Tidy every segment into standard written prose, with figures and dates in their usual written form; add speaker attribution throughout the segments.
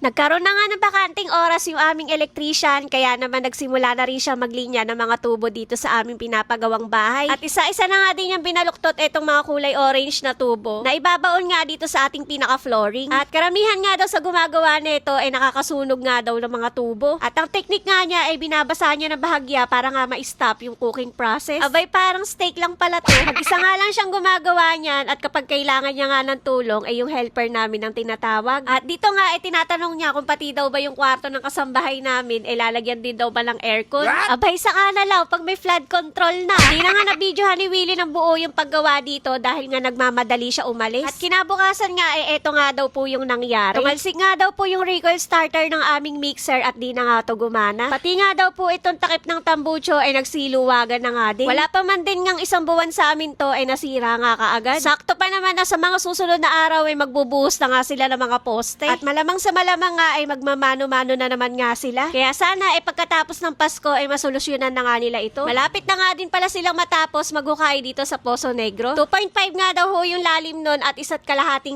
Speaker 1: Nagkaroon na nga ng bakanting oras yung aming electrician, kaya naman nagsimula na rin siya maglinya ng mga tubo dito sa aming pinapagawang bahay. At isa-isa na nga din yung binaluktot itong mga kulay orange na tubo na ibabaon nga dito sa ating pinaka-flooring. At karamihan nga daw sa gumagawa nito ay nakakasunog nga daw ng mga tubo. At ang technique nga niya ay binabasa niya ng bahagya para nga ma-stop yung cooking process. Abay, parang steak lang pala to. Mag-isa nga lang siyang gumagawa niyan, at kapag kailangan niya nga ng tulong ay yung helper namin ang tinatawag. At dito nga ay tinatanong niya kung pati daw ba yung kwarto ng kasambahay namin ay lalagyan din daw ba ng aircon. Abay, saka na lang pag may flood control na. Hindi na nga na-videohan ni Willie ng buo yung paggawa dito dahil nga nagmamadali siya umalis. At kinabukasan nga eto nga daw po yung nangyari. Tumalsik nga daw po yung recoil starter ng aming mixer at di na nga to gumana. Pati nga daw po itong takip ng tambucho ay nagsiluwagan na nga din. Wala pa man din ngang isang buwan sa amin to ay nasira nga kaagad. Sakto pa naman na sa mga susunod na araw ay magbubuhos na nga sila ng mga poste. At malamang sa malamang nga ay magmamano-mano na naman nga sila. Kaya sana pagkatapos ng Pasko ay masolusyonan na nga nila ito. Malapit na nga din pala silang matapos maghukay dito sa Poso Negro. 2.5 nga daw ho yung lalim nun at 1.5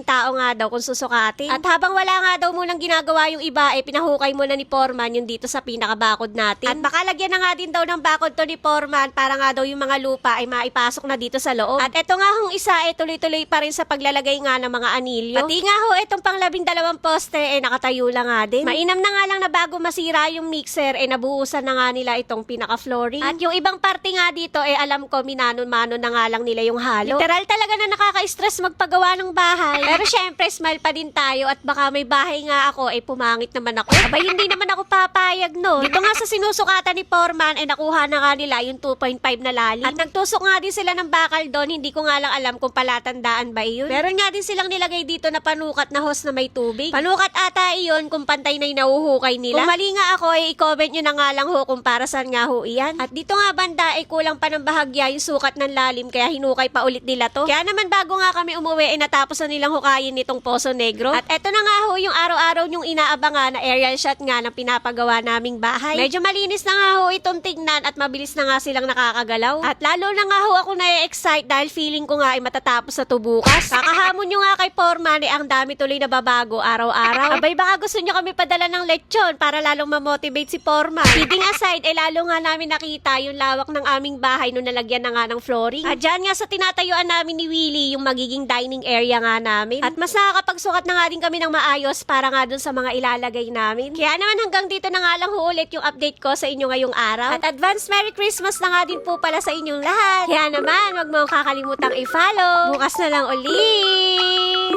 Speaker 1: tao nga daw kung susukatin. At habang wala nga daw munang ginagawa yung iba ay pinahukay muna ni Foreman yung dito sa pinakabakod natin. At makalagyan na nga din daw ng bakod to ni Foreman para nga daw yung mga lupa ay maipasok na dito sa loob. At eto nga hong isa ay tuloy-tuloy pa rin sa paglalagay nga ng mga anilyo. Pati nga ho itong pang 12 poste ay nakatayo lang nga din. Mainam na nga lang na bago masira yung mixer ay nabuhusan na nga nila itong pinaka-flooring. At yung ibang parte nga dito ay alam ko minano-mano na nga lang nila yung halo. Literal talaga na nakaka-stress magpagawa ng bahay. Pero syempre smile pa din tayo at baka may bahay nga ako ay pumangit naman ako. Abay, hindi naman ako papayag no. Dito nga sa sinusukatan ni Foreman ay nakuha na nga nila yung 2.5 na lalim. At nagtusok nga din sila ng bakal doon. Hindi ko nga lang alam kung palatandaan ba iyon. Meron nga din silang nilagay dito na panukat na hose na may tubig. Panukat ata iyon kung pantay na inahuhukay nila. Kung mali nga ako ay i-comment nyo na nga lang ho kung para saan nga ho iyan. At dito nga banda ay kulang pa ng bahagya yung sukat ng lalim kaya hinukay pa ulit nila to. Kaya naman bago nga kami umuwi ay natapos na nilang hukayin nitong Poso Negro. At eto na nga ho yung araw-araw nyong inaabangan na aerial shot nga ng pinapagawa naming bahay. Medyo malinis na nga ho itong tignan at mabilis na nga silang nakakagalaw. At lalo na nga ho ako na-excite dahil feeling ko nga ay matatapos na to bukas. Kakahamon nyo nga kay Foreman ay ang dami tuloy na babago araw-araw. Abay, baka gusto nyo kami padala ng lechon para lalong ma-motivate si Foreman. Kidding aside, lalo nga namin nakita yung lawak ng aming bahay nung nalagyan na nga ng flooring. At dyan nga sa tinatayuan namin ni Willie yung magiging dining area nga namin. At mas nakakapagsukat na nga din kami ng maayos para nga dun sa mga ilalagay namin. Kaya naman hanggang dito na nga lang ho ulit yung update ko sa inyo ngayong araw. At advance Merry Christmas na nga din po pala sa inyong lahat. Kaya naman, wag mo kakalimutang i-follow. Bukas na lang ulit.